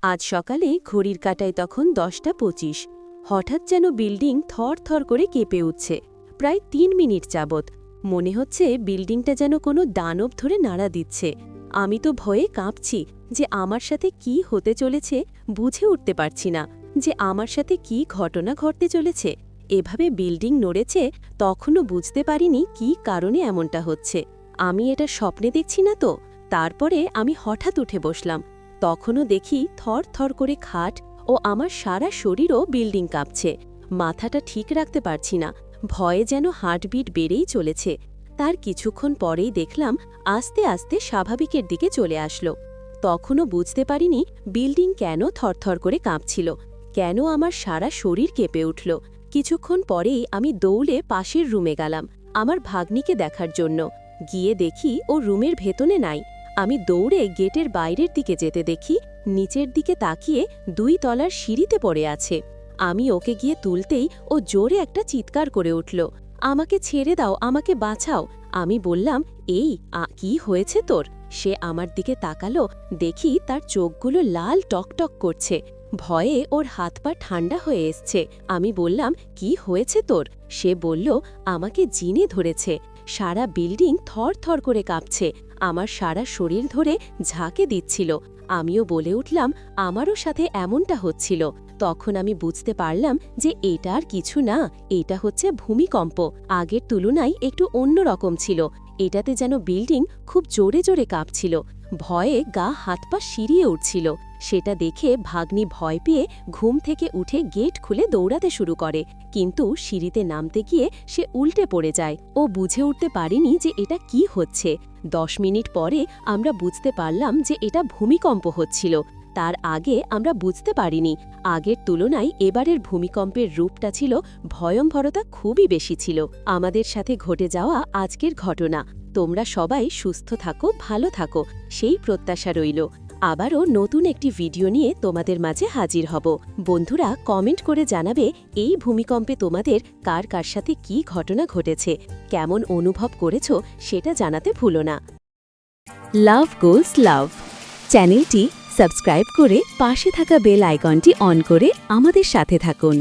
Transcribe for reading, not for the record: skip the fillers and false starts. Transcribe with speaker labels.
Speaker 1: আজ সকালে ঘড়ির কাঁটায় তখন 10টা 25। হঠাৎ যেন বিল্ডিং থর থর করে কেঁপে উঠছে, প্রায় 3 মিনিট যাবৎ। মনে হচ্ছে বিল্ডিংটা যেন কোনো দানব ধরে নাড়া দিচ্ছে। আমি তো ভয়ে কাঁপছি যে আমার সাথে কি হতে চলেছে, বুঝে উঠতে পারছি না যে আমার সাথে কি ঘটনা ঘটতে চলেছে। এভাবে বিল্ডিং নড়েছে, তখনও বুঝতে পারিনি কি কারণে এমনটা হচ্ছে। আমি এটা স্বপ্নে দেখছি না তো? তারপরে আমি হঠাৎ উঠে বসলাম। তখনও দেখি থর থর করে খাট ও আমার সারা শরীরও বিল্ডিং কাঁপছে। মাথাটা ঠিক রাখতে পারছি না, ভয়ে যেন হার্টবিট বেড়েই চলেছে। তার কিছুক্ষণ পরেই দেখলাম আস্তে আস্তে স্বাভাবিকের দিকে চলে আসলো। তখনও বুঝতে পারিনি বিল্ডিং কেন থরথর করে কাঁপছিল, কেন আমার সারা শরীর কেঁপে উঠল। কিছুক্ষণ পরেই আমি দৌড়ে পাশের রুমে গেলাম আমার ভাগ্নিকে দেখার জন্য। গিয়ে দেখি ও রুমের ভেতরে নাই। আমি দৌড়ে গেটের বাইরের দিকে যেতে দেখি নিচের দিকে তাকিয়ে 2 তলার সিঁড়িতে পড়ে আছে। আমি ওকে গিয়ে তুলতেই ও জোরে একটা চিৎকার করে উঠল, আমাকে ছেড়ে দাও, আমাকে বাঁচাও। আমি বললাম, এই কি হয়েছে তোর? সে আমার দিকে তাকালো, দেখি তার চোখগুলো লাল টকটক করছে। ভয়ে ওর হাত পা ঠান্ডা হয়ে এসছে। আমি বললাম, কি হয়েছে তোর? সে বলল, আমাকে জিনে ধরেছে। সারা বিল্ডিং থর থর করে কাঁপছে, আমার সারা শরীর ধরে ঝাঁকে দিচ্ছিল। আমিও বলে উঠলাম, আমারও সাথে এমনটা হচ্ছিল। তখন আমি বুঝতে পারলাম যে এটা আর কিছু না, এটা হচ্ছে ভূমিকম্প। আগের তুলনায় একটু অন্য রকম ছিল। এটাতে যেন বিল্ডিং খুব জোরে জোরে কাঁপছিল। ভয়ে গা হাত পা শিরিয়ে উঠছিল। সেটা দেখে ভাগ্নি ভয় পেয়ে ঘুম থেকে উঠে গেট খুলে দৌড়াতে শুরু করে, কিন্তু সিঁড়িতে নামতে গিয়ে সে উল্টে পড়ে যায়। ও বুঝে উঠতে পারেনি যে এটা কি হচ্ছে। 10 মিনিট পরে আমরা বুঝতে পারলাম যে এটা ভূমিকম্প হচ্ছিল। তার আগে আমরা বুঝতে পারিনি। আগের তুলনায় এবারের ভূমিকম্পের রূপটা ছিল ভয়ম্বরতা খুবই বেশি ছিল। আমাদের সাথে ঘটে যাওয়া আজকের ঘটনা। তোমরা সবাই সুস্থ থাকো, ভালো থাকো, সেই প্রত্যাশা রইল। আবারও নতুন একটি ভিডিও নিয়ে তোমাদের মাঝে হাজির হব। বন্ধুরা, কমেন্ট করে জানাবে এই ভূমিকম্পে তোমাদের কার কার সাথে কি ঘটনা ঘটেছে, কেমন অনুভব করেছো সেটা জানাতে ভুলো না। লাভ গোলস লাভ চ্যানেলটি সাবস্ক্রাইব করে পাশে থাকা বেল আইকনটি অন করে আমাদের সাথে থাকুন।